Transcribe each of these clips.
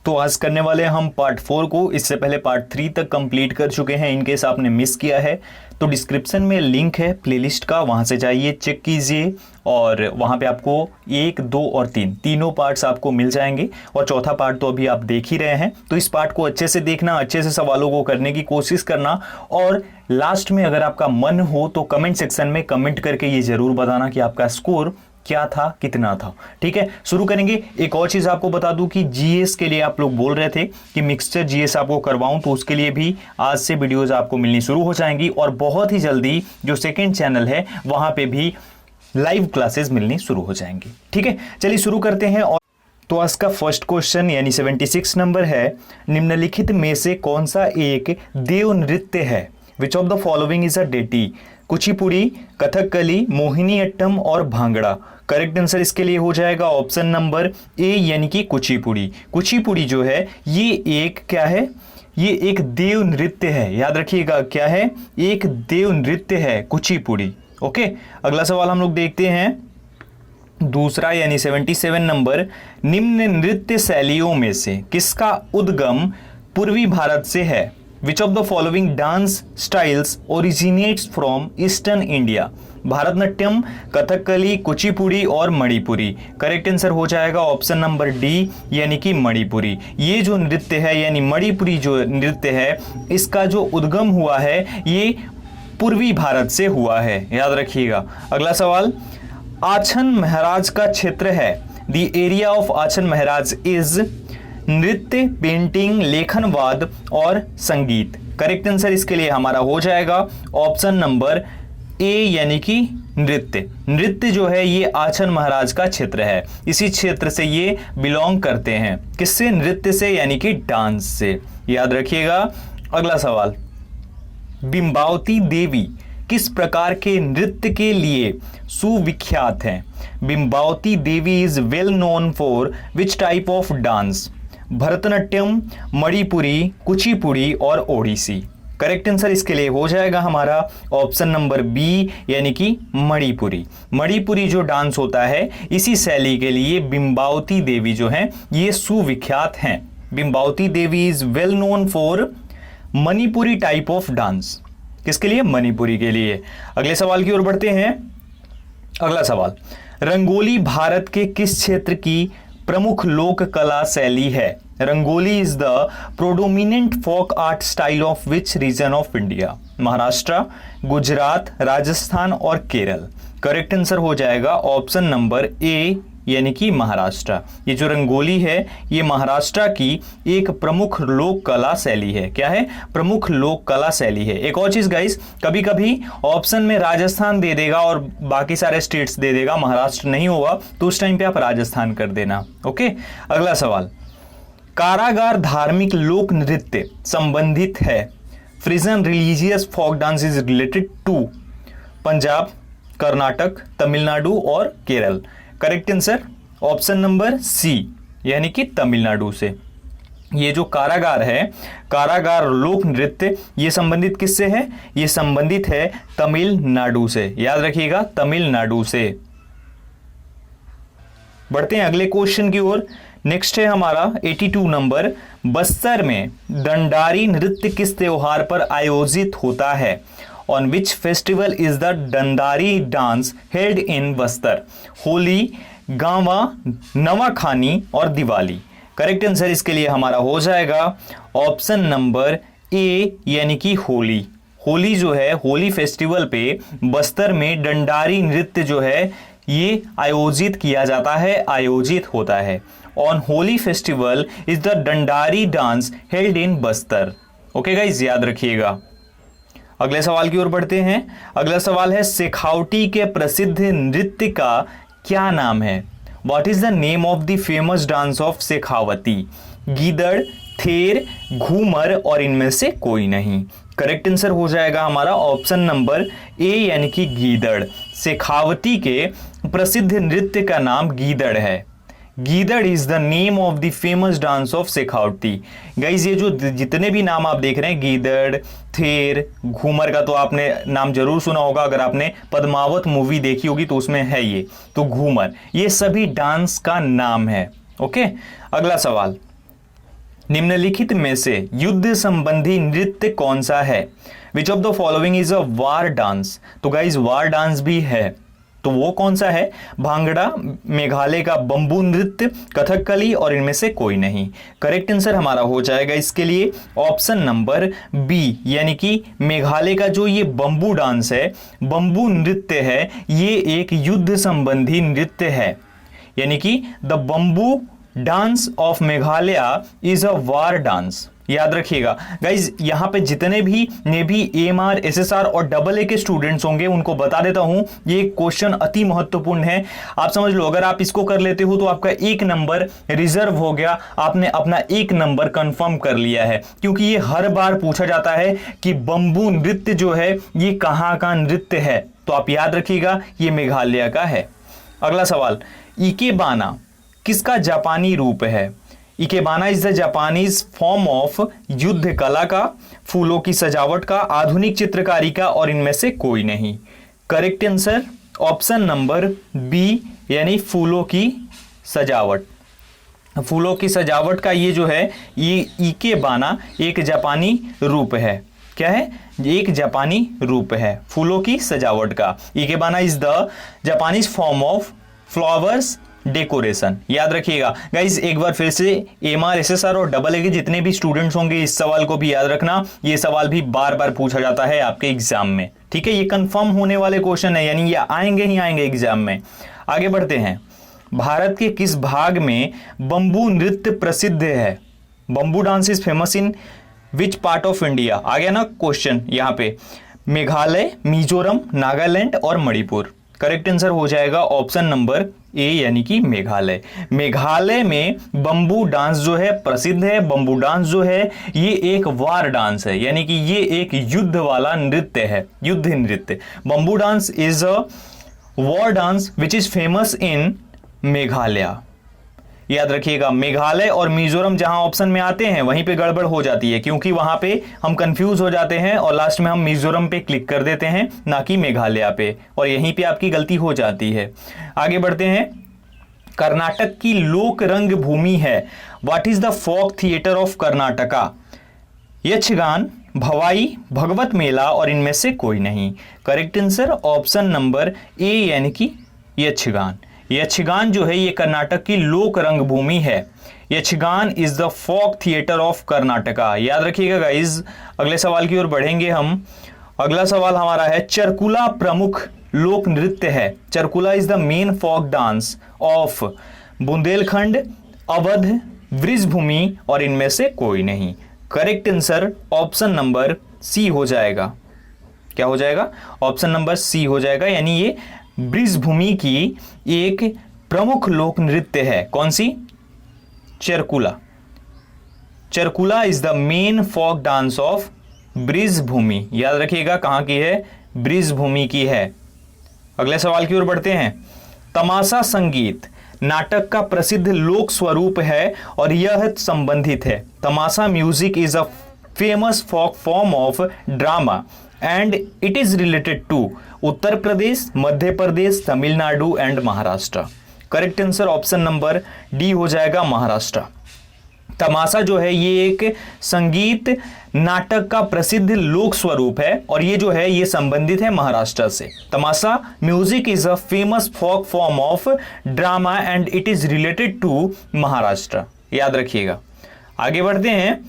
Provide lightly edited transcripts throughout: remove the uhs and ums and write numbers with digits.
तो आज करने वाले हैं हम पार्ट 4 को। इससे पहले पार्ट 3 तक कंप्लीट कर चुके हैं। इनकेस आपने मिस किया है तो डिस्क्रिप्शन में लिंक है प्लेलिस्ट का, वहां से जाइए, चेक कीजिए और वहां पे आपको 1, 2 और 3 तीनों पार्ट्स आपको मिल जाएंगे। और चौथा पार्ट तो अभी आप देख ही रहे हैं। तो इस पार्ट को अच्छे से देखना, अच्छे से सवालों को करने की कोशिश करना और लास्ट में अगर आपका मन हो तो कमेंट सेक्शन में कमेंट करके ये जरूर बताना कि आपका स्कोर क्या था, कितना था। ठीक है, शुरू करेंगे। एक और चीज आपको बता दूं कि जीएस के लिए आप लोग बोल रहे थे कि मिक्सचर जीएस आपको करवाऊं, तो उसके लिए भी आज से वीडियोस आपको मिलनी शुरू हो जाएंगी और बहुत ही जल्दी जो सेकंड चैनल है वहां पे भी लाइव क्लासेस मिलनी शुरू हो जाएंगी। ठीक है, चलिए शुरू करते हैं। और तो आज का फर्स्ट क्वेश्चन यानी 76 नंबर है, निम्नलिखित में से कौन सा एक देव नृत्य है? Which of the following is a deity? Kuchipudi, Kathakali, Mohiniyattam और भांगड़ा। करेक्ट आंसर इसके लिए हो जाएगा ऑप्शन नंबर ए यानी कि कुचिपुड़ी। कुचिपुड़ी जो है ये एक क्या है? ये एक देव नृत्य है। याद रखिएगा क्या है? एक देव नृत्य है कुचिपुड़ी। ओके, अगला सवाल हम लोग देखते हैं दूसरा यानी 77 नंबर, निम्न नृत्य शैलियों में से किसका उद्गम पूर्वी भारत से है? Which of the following dance styles originates from Eastern India? Bharatanatyam, Kathakali, Kuchipudi और मणिपुरी। करेक्ट आंसर हो जाएगा ऑप्शन नंबर डी यानी कि मणिपुरी। ये जो नृत्य है यानी मणिपुरी जो नृत्य है, इसका जो उद्गम हुआ है ये पूर्वी भारत से हुआ है। याद रखिएगा। अगला सवाल, आछन महाराज का क्षेत्र है। The area of Achhan Maharaj is नृत्य, पेंटिंग, लेखनवाद और संगीत। करेक्ट आंसर इसके लिए हमारा हो जाएगा ऑप्शन नंबर ए यानी कि नृत्य। नृत्य जो है ये आछन महाराज का क्षेत्र है, इसी क्षेत्र से ये बिलोंग करते हैं। किससे? नृत्य से यानी कि डांस से। याद रखिएगा। अगला सवाल, बिंबावती देवी किस प्रकार के नृत्य के लिए सुविख्यात हैं? Bimbavati Devi is well known for which type of dance? Bharatanatyam, Manipuri, Kuchipudi और ओडिसी। करेक्ट आंसर इसके लिए हो जाएगा हमारा ऑप्शन नंबर बी यानी कि मणिपुरी। मणिपुरी जो डांस होता है इसी शैली के लिए बिंबावती देवी जो हैं ये सुविख्यात हैं। Bimbavati Devi is well known for Manipuri type of dance. किसके लिए? मणिपुरी के लिए। अगले सवाल की ओर बढ़ते हैं। अगला सवाल, रंगोली भारत के किस क्षेत्र की प्रमुख लोक कला शैली है? Rangoli is the predominant folk art style of which region of India? Maharashtra, Gujarat, Rajasthan और केरल। करेक्ट आंसर हो जाएगा ऑप्शन नंबर ए यानी कि महाराष्ट्र। ये जो रंगोली है ये महाराष्ट्र की एक प्रमुख लोक कला शैली है। क्या है? प्रमुख लोक कला शैली है। एक और चीज गाइस, कभी कभी ऑप्शन में राजस्थान दे देगा और बाकी सारे स्टेट्स दे देगा, महाराष्ट्र नहीं होगा, तो उस टाइम पे आप राजस्थान कर देना। ओके, अगला सवाल, कारागार धार्मिक लोक नृत्य संबंधित है। फ्रिजन religious folk dance is related to Punjab, Karnataka, Tamil Nadu और Kerala. Correct answer option number C यानी कि तमिलनाडु से। ये जो कारागार है, कारागार लोक नृत्य, ये संबंधित किससे है? ये संबंधित है तमिलनाडु से। याद रखिएगा, तमिलनाडु से। बढ़ते हैं अगले क्वेश्चन की ओर। नेक्स्ट है हमारा 82 नंबर, बस्तर में दंडारी नृत्य किस त्योहार पर आयोजित होता है? On which festival is the Dandari dance held in Bastar? Holi, गांवा, नवाखानी और दिवाली। करेक्ट आंसर इसके लिए हमारा हो जाएगा ऑप्शन नंबर ए यानी कि होली। होली जो है, होली फेस्टिवल पे बस्तर में डंडारी नृत्य जो है ये आयोजित किया जाता है, आयोजित होता है। On Holi festival is the Dandari dance held in Bastar. Okay guys, याद रखिएगा। अगले सवाल की ओर बढ़ते हैं। अगला सवाल है, शेखावटी के प्रसिद्ध नृत्य का क्या नाम है? What is the name of the famous dance of Shekhawati? गीदड़, थेर, घूमर और इनमें से कोई नहीं। करेक्ट आंसर हो जाएगा हमारा ऑप्शन नंबर ए यानी कि गीदड़। शेखावती के प्रसिद्ध नृत्य का नाम गीदड़ है। गीदड़ is the name of the famous dance of Shekhawati. Guys ये जो जितने भी नाम आप देख रहे हैं, गीदड़, थेर, घूमर का तो आपने नाम जरूर सुना होगा, अगर आपने पद्मावत मूवी देखी होगी तो उसमें है ये, तो घूमर, ये सभी डांस का नाम है। ओके, अगला सवाल, निम्नलिखित में से युद्ध संबंधी नृत्य कौन सा है? Which of the following is a war dance? तो गाइज वार डांस भी है, तो वो कौन सा है? भांगड़ा, मेघालय का बंबू नृत्य, कथकली और इनमें से कोई नहीं। करेक्ट आंसर हमारा हो जाएगा इसके लिए ऑप्शन नंबर बी, यानी कि मेघालय का जो ये बंबू डांस है, बंबू नृत्य है, ये एक युद्ध संबंधी नृत्य है, यानी कि the bamboo dance of Meghalaya is a war dance. याद रखिएगा गाइज, यहां पे जितने भी नेवी, एएमआर, एसएसआर और डबल ए के स्टूडेंट्स होंगे उनको बता देता हूं, ये क्वेश्चन अति महत्वपूर्ण है। आप समझ लो, अगर आप इसको कर लेते हो तो आपका 1 नंबर रिजर्व हो गया, आपने अपना 1 नंबर कंफर्म कर लिया है, क्योंकि ये हर बार पूछा जाता है कि बंबू नृत्य जो है ये कहां का नृत्य है। तो आप याद रखिएगा ये मेघालय का है। अगला सवाल, इकेबाना किसका जापानी रूप है? Ikebana is the Japanese form of युद्ध कला का, फूलों की सजावट का, आधुनिक चित्रकारी का और इनमें से कोई नहीं। Correct answer option number B, यानी फूलों की सजावट। फूलों की सजावट का ये जो है ये इकेबाना एक जापानी रूप है। क्या है? एक जापानी रूप है फूलों की सजावट का। Ikebana is the Japanese form of flowers decoration. याद रखिएगा गाइज, एक बार फिर से एएमआर, एसएसआर और डबल ए के जितने भी स्टूडेंट्स होंगे इस सवाल को भी याद रखना, ये सवाल भी बार बार पूछा जाता है आपके एग्जाम में। ठीक है, ये कंफर्म होने वाले क्वेश्चन है, यानी ये आएंगे ही आएंगे एग्जाम में। आगे बढ़ते हैं, भारत के किस भाग में बंबू नृत्य प्रसिद्ध है? Bamboo dance is famous in which part of India? आ गया ना क्वेश्चन यहाँ पे, मेघालय, मिजोरम, नागालैंड और मणिपुर। करेक्ट आंसर हो जाएगा ऑप्शन नंबर ए, यानी कि मेघालय। मेघालय में बंबू डांस जो है प्रसिद्ध है। बंबू डांस जो है ये एक वार डांस है, यानी कि ये एक युद्ध वाला नृत्य है, युद्ध नृत्य। Bamboo dance is a war dance which is famous इन मेघालय। याद रखिएगा, मेघालय और मिजोरम जहां ऑप्शन में आते हैं वहीं पे गड़बड़ हो जाती है, क्योंकि वहां पे हम कंफ्यूज हो जाते हैं और लास्ट में हम मिजोरम पे क्लिक कर देते हैं, ना कि मेघालय पे, और यहीं पे आपकी गलती हो जाती है। आगे बढ़ते हैं, कर्नाटक की लोक रंग भूमि है। What is the folk theatre of Karnataka? Yakshagana, Bhavai, Bhagavata Mela और इनमें से कोई नहीं। Correct answer option number A, यानी कि यक्षगान। यक्षगान जो है ये कर्नाटक की लोक रंगभूमि है। Yakshagana is the folk theatre of Karnataka. याद रखिएगा गाइज, अगले सवाल की ओर बढ़ेंगे हम। अगला सवाल हमारा है, चरकुला प्रमुख लोक नृत्य है। Charkula is the main folk dance of Bundelkhand, Awadh, Vrishabhumi और इनमें से कोई नहीं। Correct answer option number C हो जाएगा। क्या हो जाएगा? ऑप्शन नंबर सी हो जाएगा, यानी ये वृषभूमि की एक प्रमुख लोक नृत्य है। कौन सी? Charkula. Charkula is the main folk dance of Vrishabhumi. याद रखिएगा कहां की है? वृषभूमि की है। अगले सवाल की ओर बढ़ते हैं, तमाशा संगीत नाटक का प्रसिद्ध लोक स्वरूप है और यह संबंधित है। Tamasha music is a famous folk form of drama and it is related to Uttar Pradesh, Madhya Pradesh, Tamil Nadu and Maharashtra. Correct answer option number D हो जाएगा, महाराष्ट्र। तमाशा जो है ये एक संगीत नाटक का प्रसिद्ध लोक स्वरूप है और ये जो है ये संबंधित है महाराष्ट्र से। Tamasha music is a famous folk form of drama and it is related to Maharashtra. याद रखिएगा। आगे बढ़ते हैं,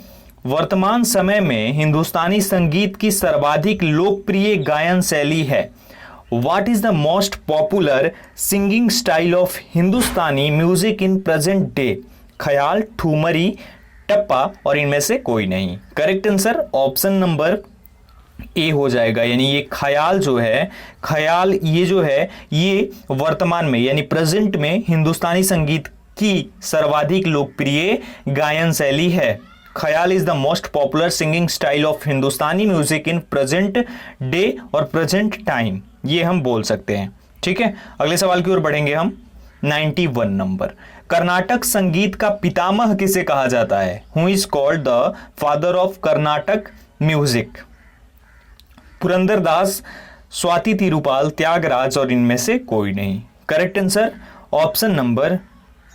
वर्तमान समय में हिंदुस्तानी संगीत की सर्वाधिक लोकप्रिय गायन शैली है। What is the most popular singing style of Hindustani music in present day? ख्याल, ठुमरी, टप्पा और इनमें से कोई नहीं। Correct answer option number A हो जाएगा, यानी ये ख्याल जो है, ख्याल ये जो है ये वर्तमान में यानी प्रेजेंट में हिंदुस्तानी संगीत की सर्वाधिक लोकप्रिय गायन शैली है। ख्याल is the most popular singing style of Hindustani music in present day और प्रेजेंट टाइम, ये हम बोल सकते हैं। ठीक है, अगले सवाल की ओर बढ़ेंगे हम। 91 नंबर, कर्नाटक संगीत का पितामह किसे कहा जाता है? Who is called the father of Carnatic music? Purandaradasa, Swati Tirunal, Tyagaraja और इनमें से कोई नहीं। Correct answer option number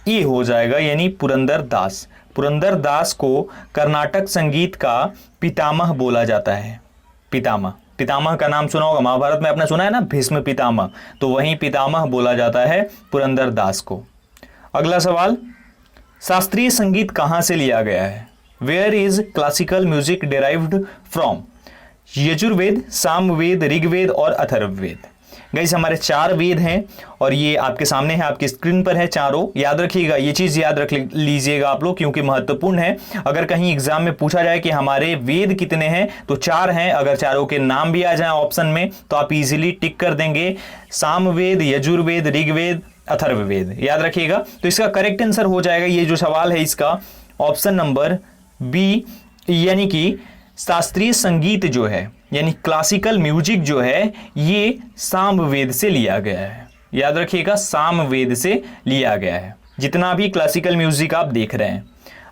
A हो जाएगा, यानी पुरंदरदास। पुरंदरदास को कर्नाटक संगीत का पितामह बोला जाता है? पितामह, पितामह का नाम सुना होगा, महाभारत में आपने सुना है ना, भीष्म पितामह, तो वहीं पितामह बोला जाता है पुरंदरदास को। अगला सवाल, शास्त्रीय संगीत कहां से लिया गया है? Where is classical music derived from? Yajurveda, Samaveda, Rigveda और अथर्ववेद। गाइस हमारे 4 वेद हैं और ये आपके सामने है, आपकी स्क्रीन पर है चारों। याद रखिएगा, ये चीज याद रख लीजिएगा आप लोग, क्योंकि महत्वपूर्ण है। अगर कहीं एग्जाम में पूछा जाए कि हमारे वेद कितने हैं, तो 4 हैं। अगर चारों के नाम भी आ जाए ऑप्शन में तो आप इजीली टिक कर देंगे, सामवेद, यजुर्वेद, ऋग्वेद, अथर्ववेद। याद रखिएगा। तो इसका करेक्ट आंसर हो जाएगा, ये जो सवाल है इसका, ऑप्शन नंबर बी, यानी कि शास्त्रीय संगीत जो है यानी क्लासिकल म्यूजिक जो है ये सामवेद से लिया गया है। याद रखिएगा, सामवेद से लिया गया है जितना भी क्लासिकल म्यूजिक आप देख रहे हैं।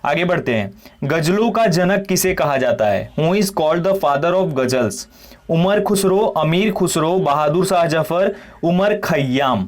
आगे बढ़ते हैं, गजलों का जनक किसे कहा जाता है? Who is called the father of ghazals? Umar Khusro, Amir Khusro, Bahadur Shah Zafar, Omar Khayyam.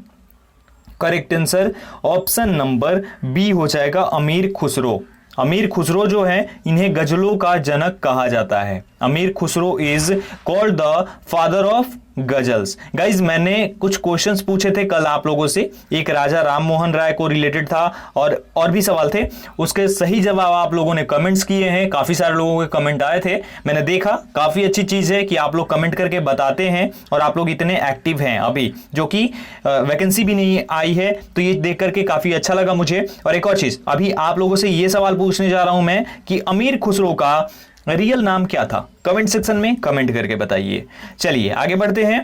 Correct answer option number B हो जाएगा, अमीर खुसरो। अमीर खुसरो जो है इन्हें गजलों का जनक कहा जाता है। अमीर Khusro is called the father of ghazals. Guys मैंने कुछ क्वेश्चंस पूछे थे कल आप लोगों से, एक राजा राम मोहन राय को रिलेटेड था और भी सवाल थे, उसके सही जवाब आप लोगों ने कमेंट्स किए हैं। काफी सारे लोगों के कमेंट आए थे, मैंने देखा, काफी अच्छी चीज है कि आप लोग कमेंट करके बताते हैं और आप लोग इतने एक्टिव हैं अभी, जो कि वैकेंसी भी नहीं आई है, तो ये देख करके काफी अच्छा लगा मुझे। और एक और चीज, अभी आप लोगों से ये सवाल पूछने जा रहा हूं मैं कि अमीर खुसरो का रियल नाम क्या था? कमेंट सेक्शन में कमेंट करके बताइए। चलिए आगे बढ़ते हैं।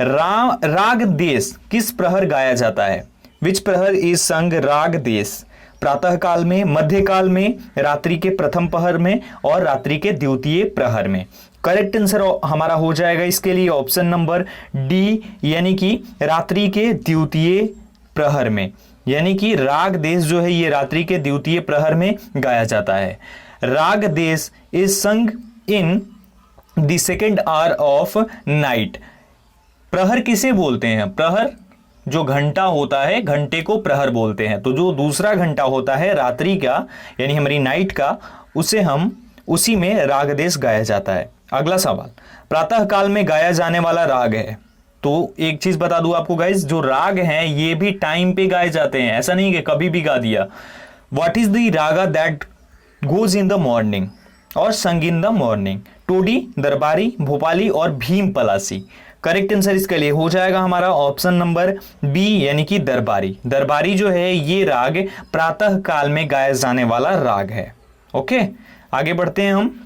राग देश किस प्रहर गाया जाता है? विच प्रहर इज संग राग देश? प्रातः काल में, मध्य काल में, रात्रि के प्रथम प्रहर में और रात्रि के द्वितीय प्रहर में। करेक्ट आंसर हमारा हो जाएगा इसके लिए ऑप्शन नंबर डी, यानी कि रात्रि के द्वितीय प्रहर में। यानी कि राग देश जो है ये रात्रि के द्वितीय प्रहर में गाया जाता है। राग देश इज संग in the second hour of night. प्रहर किसे बोलते हैं? प्रहर जो घंटा होता है, घंटे को प्रहर बोलते हैं। तो जो दूसरा घंटा होता है रात्रि का, यानी हमारी नाइट का, उसी में राग देश गाया जाता है। अगला सवाल, प्रातः काल में गाया जाने वाला राग है। तो एक चीज बता दूं आपको गाइस, जो राग हैं ये भी टाइम पे गाए जाते हैं, ऐसा नहीं कि कभी भी गा दिया। What is the Raga that goes in the morning और संग इन द मॉर्निंग? टोडी, दरबारी, भोपाली और भीम पलासी। करेक्ट आंसर इसके लिए हो जाएगा हमारा ऑप्शन नंबर बी, यानी कि दरबारी। दरबारी जो है ये राग प्रातः काल में गाया जाने वाला राग है। ओके, आगे बढ़ते हैं हम।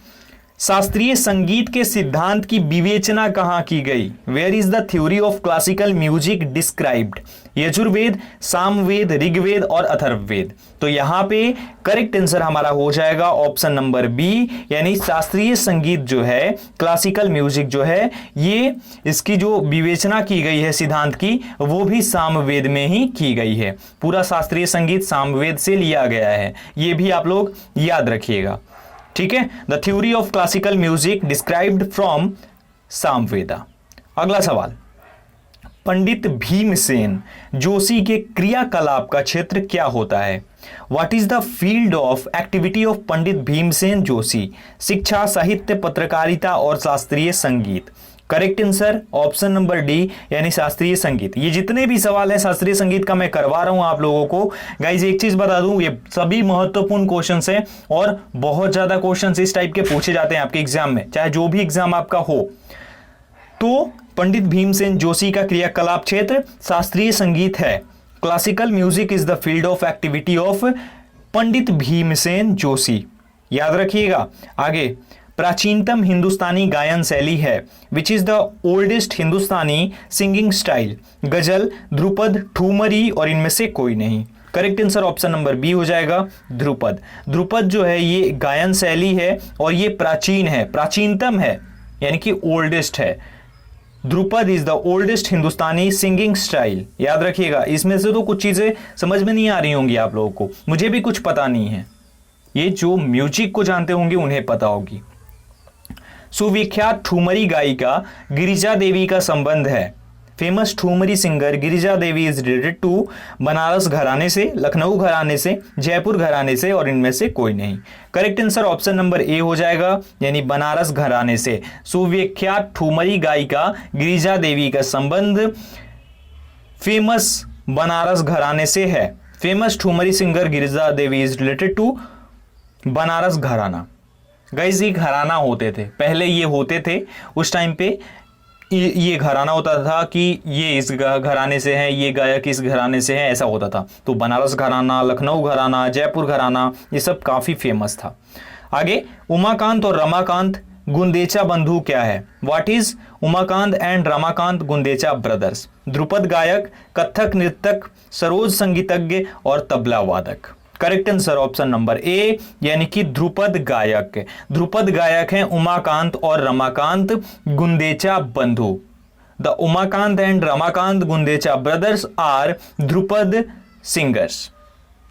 शास्त्रीय संगीत के सिद्धांत की विवेचना कहां की गई? Where is the theory of classical music described? Yajurveda, Samaveda, Rigveda और अथर्ववेद। तो यहां पे करेक्ट आंसर हमारा हो जाएगा ऑप्शन नंबर बी, यानी शास्त्रीय संगीत जो है, क्लासिकल म्यूजिक जो है, ये इसकी जो विवेचना की गई है सिद्धांत की, वो भी सामवेद में ही की गई है। पूरा शास्त्रीय संगीत सामवेद से लिया गया है, ये भी आप लोग याद रखिएगा। ठीक है, the theory of classical music described from Samaveda. अगला सवाल, पंडित भीमसेन जोशी के क्रियाकलाप का क्षेत्र क्या होता है? What is the field of activity of Pandit Bhimsen Joshi? शिक्षा, साहित्य, पत्रकारिता और शास्त्रीय संगीत। Correct answer option number D, यानी शास्त्रीय संगीत। ये जितने भी सवाल है शास्त्रीय संगीत का मैं करवा रहा हूं आप लोगों को। गाइज एक चीज बता दूं, ये सभी महत्वपूर्ण क्वेश्चंस हैं और बहुत ज्यादा क्वेश्चंस इस टाइप के पूछे जाते हैं आपके एग्जाम में, चाहे जो भी एग्जाम आपका हो। तो पंडित भीमसेन जोशी का क्रियाकलाप क्षेत्र शास्त्रीय संगीत है। Classical music is the field of activity of Pandit Bhimsen Joshi. याद रखिएगा। आगे, प्राचीनतम हिंदुस्तानी गायन शैली है। Which is the oldest Hindustani singing style? Ghazal, Dhrupad, Thumri और इनमें से कोई नहीं। Correct answer option number B हो जाएगा, ध्रुपद। ध्रुपद जो है ये गायन शैली है और ये प्राचीन है, प्राचीनतम है, यानी कि ओल्डेस्ट है। Dhrupad is the oldest Hindustani singing style. याद रखिएगा। इसमें से तो कुछ चीजें समझ में नहीं आ रही होंगी आप लोगों को, मुझे भी कुछ पता नहीं है, ये जो म्यूजिक को जानते होंगे उन्हें पता होगी। सुविख्यात ठुमरी गायिका गिरिजा देवी का संबंध है। Famous thumri singer Girija Devi is related to Banaras घराने से, लखनऊ घराने से, जयपुर घराने से और इनमें से कोई नहीं। Correct answer option number A हो जाएगा, यानी बनारस घराने से। सुविख्यात ठुमरी गायिका गिरिजा देवी का संबंध फेमस बनारस घराने से है। Famous thumri singer Girija Devi is related to Banaras gharana. Guys ये घराना होते थे, पहले ये होते थे, उस टाइम पे ये घराना होता था कि ये इस घराने से है, ये गायक इस घराने से है, ऐसा होता था। तो बनारस घराना, लखनऊ घराना, जयपुर घराना, ये सब काफी फेमस था। आगे, उमाकांत और रमाकांत गुंदेचा बंधु क्या है? What is Umakant and Ramakant Gundecha brothers? Dhrupad गायक, कथक नृतक, सरोज संगीतज्ञ और तबला वादक। Correct answer option number A, यानी कि ध्रुपद गायक। ध्रुपद गायक हैं उमाकांत और रमाकांत गुंदेचा बंधु। The Umakant and Ramakant Gundecha brothers are dhrupad singers.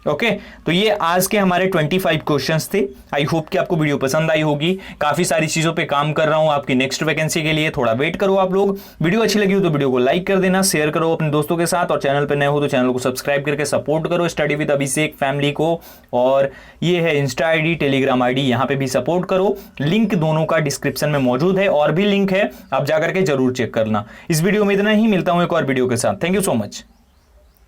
Okay तो ये आज के हमारे 25 क्वेश्चंस थे। आई होप कि आपको वीडियो पसंद आई होगी। काफी सारी चीजों पे काम कर रहा हूं आपकी नेक्स्ट वैकेंसी के लिए, थोड़ा वेट करो आप लोग। वीडियो अच्छी लगी हो तो वीडियो को लाइक कर देना, शेयर करो अपने दोस्तों के साथ, और चैनल पे नए हो तो चैनल को सब्सक्राइब करके सपोर्ट करो स्टडी विद अभिषेक फैमिली को। और ये है इंस्टा आईडी, टेलीग्राम आईडी, यहाँ पे भी सपोर्ट करो। लिंक दोनों का डिस्क्रिप्शन में मौजूद है, और भी लिंक है, आप जाकर के जरूर चेक करना। इस वीडियो में इतना ही, मिलता हूं एक और वीडियो के साथ। Thank you so much.